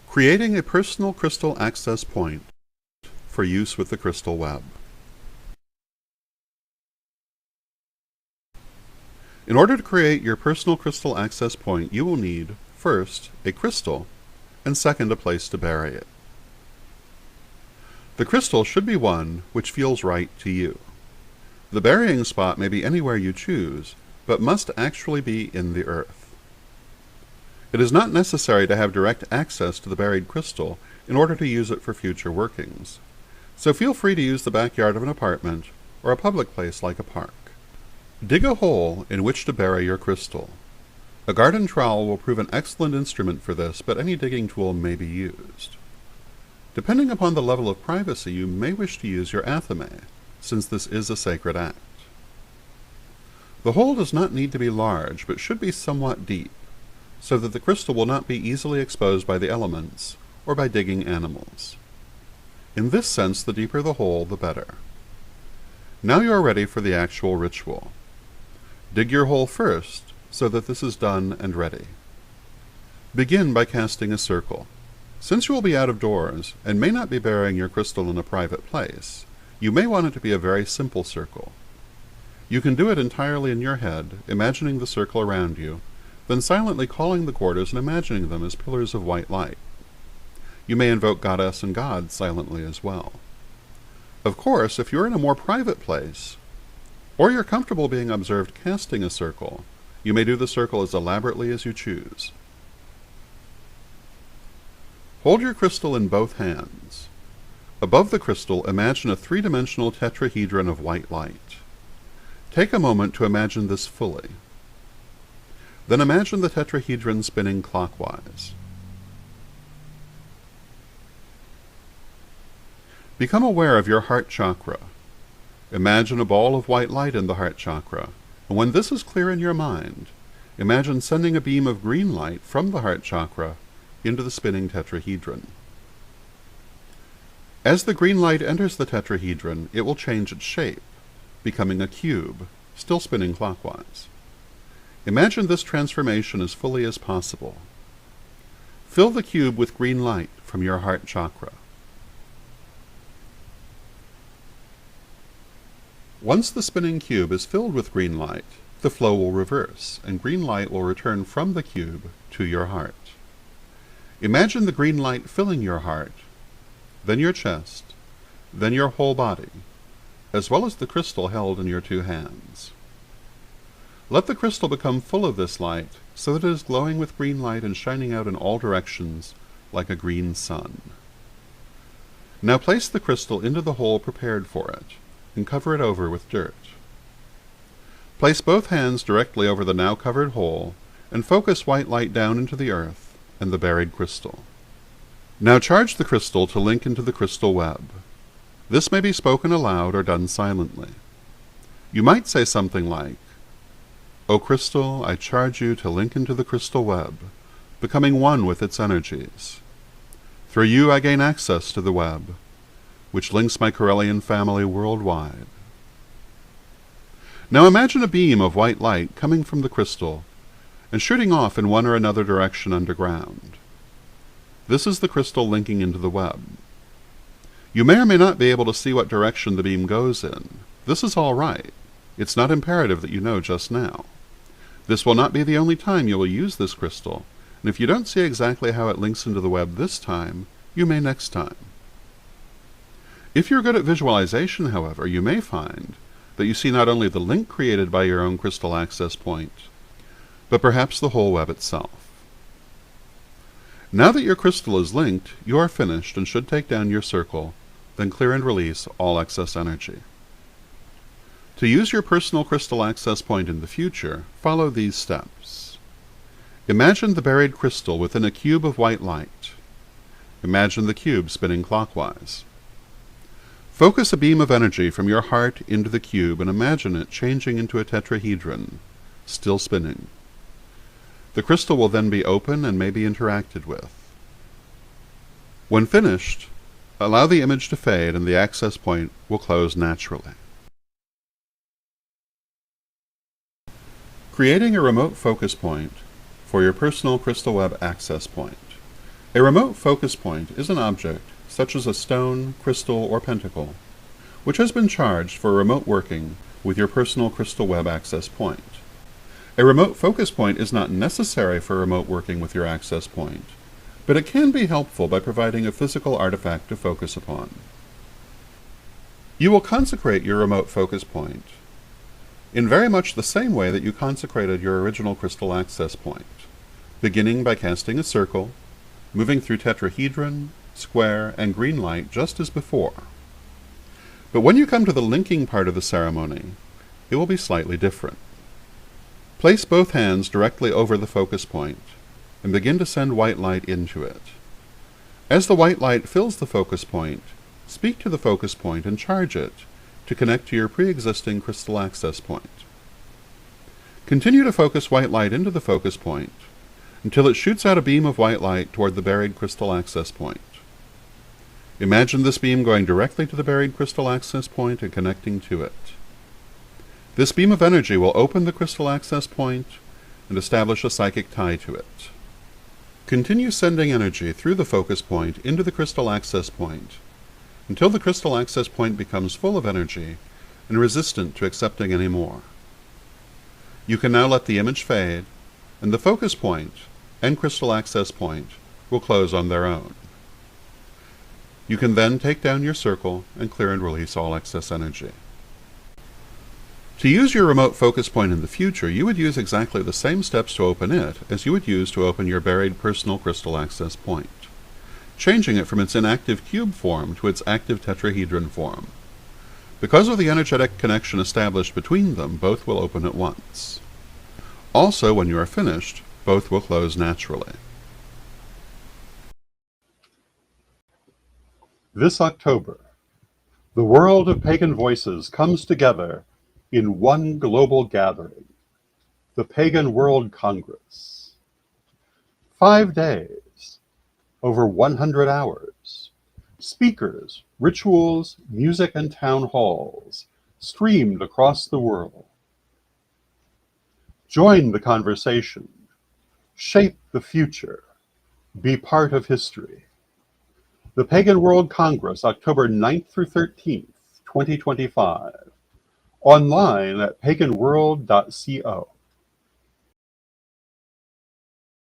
Creating a personal crystal access point for use with the crystal web. In order to create your personal crystal access point, you will need, first, a crystal, and second, a place to bury it. The crystal should be one which feels right to you. The burying spot may be anywhere you choose, but must actually be in the earth. It is not necessary to have direct access to the buried crystal in order to use it for future workings, so feel free to use the backyard of an apartment or a public place like a park. Dig a hole in which to bury your crystal. A garden trowel will prove an excellent instrument for this, but any digging tool may be used. Depending upon the level of privacy, you may wish to use your athame, since this is a sacred act. The hole does not need to be large, but should be somewhat deep, so that the crystal will not be easily exposed by the elements or by digging animals. In this sense, the deeper the hole, the better. Now you are ready for the actual ritual. Dig your hole first, so that this is done and ready. Begin by casting a circle. Since you will be out of doors and may not be burying your crystal in a private place, you may want it to be a very simple circle. You can do it entirely in your head, imagining the circle around you, then silently calling the quarters and imagining them as pillars of white light. You may invoke goddess and god silently as well. Of course, if you're in a more private place, or you're comfortable being observed casting a circle, you may do the circle as elaborately as you choose. Hold your crystal in both hands. Above the crystal, imagine a three-dimensional tetrahedron of white light. Take a moment to imagine this fully. Then imagine the tetrahedron spinning clockwise. Become aware of your heart chakra. Imagine a ball of white light in the heart chakra, and when this is clear in your mind, imagine sending a beam of green light from the heart chakra into the spinning tetrahedron. As the green light enters the tetrahedron, it will change its shape, becoming a cube, still spinning clockwise. Imagine this transformation as fully as possible. Fill the cube with green light from your heart chakra. Once the spinning cube is filled with green light, the flow will reverse, and green light will return from the cube to your heart. Imagine the green light filling your heart, then your chest, then your whole body, as well as the crystal held in your two hands. Let the crystal become full of this light, so that it is glowing with green light and shining out in all directions like a green sun. Now place the crystal into the hole prepared for it, and cover it over with dirt. Place both hands directly over the now covered hole, and focus white light down into the earth and the buried crystal. Now charge the crystal to link into the crystal web. This may be spoken aloud or done silently. You might say something like, "O crystal, I charge you to link into the crystal web, becoming one with its energies. Through you I gain access to the web, which links my Correllian family worldwide." Now imagine a beam of white light coming from the crystal and shooting off in one or another direction underground. This is the crystal linking into the web. You may or may not be able to see what direction the beam goes in. This is all right. It's not imperative that you know just now. This will not be the only time you will use this crystal, and if you don't see exactly how it links into the web this time, you may next time. If you're good at visualization, however, you may find that you see not only the link created by your own crystal access point, but perhaps the whole web itself. Now that your crystal is linked, you are finished and should take down your circle, then clear and release all excess energy. To use your personal crystal access point in the future, follow these steps. Imagine the buried crystal within a cube of white light. Imagine the cube spinning clockwise. Focus a beam of energy from your heart into the cube and imagine it changing into a tetrahedron, still spinning. The crystal will then be open and may be interacted with. When finished, allow the image to fade and the access point will close naturally. Creating a remote focus point for your personal crystal web access point. A remote focus point is an object, such as a stone, crystal, or pentacle, which has been charged for remote working with your personal crystal web access point. A remote focus point is not necessary for remote working with your access point, but it can be helpful by providing a physical artifact to focus upon. You will consecrate your remote focus point in very much the same way that you consecrated your original crystal access point, beginning by casting a circle, moving through tetrahedron, square, and green light just as before. But when you come to the linking part of the ceremony, it will be slightly different. Place both hands directly over the focus point and begin to send white light into it. As the white light fills the focus point, speak to the focus point and charge it to connect to your pre-existing crystal access point. Continue to focus white light into the focus point until it shoots out a beam of white light toward the buried crystal access point. Imagine this beam going directly to the buried crystal access point and connecting to it. This beam of energy will open the crystal access point and establish a psychic tie to it. Continue sending energy through the focus point into the crystal access point until the crystal access point becomes full of energy and resistant to accepting any more. You can now let the image fade, and the focus point and crystal access point will close on their own. You can then take down your circle and clear and release all excess energy. To use your remote focus point in the future, you would use exactly the same steps to open it as you would use to open your buried personal crystal access point, changing it from its inactive cube form to its active tetrahedron form. Because of the energetic connection established between them, both will open at once. Also, when you are finished, both will close naturally. This October, the world of pagan voices comes together in one global gathering, the Pagan World Congress. 5 days, over 100 hours, speakers, rituals, music, and town halls streamed across the world. Join the conversation, shape the future, be part of history. The Pagan World Congress, October 9th through 13th, 2025. Online at paganworld.co.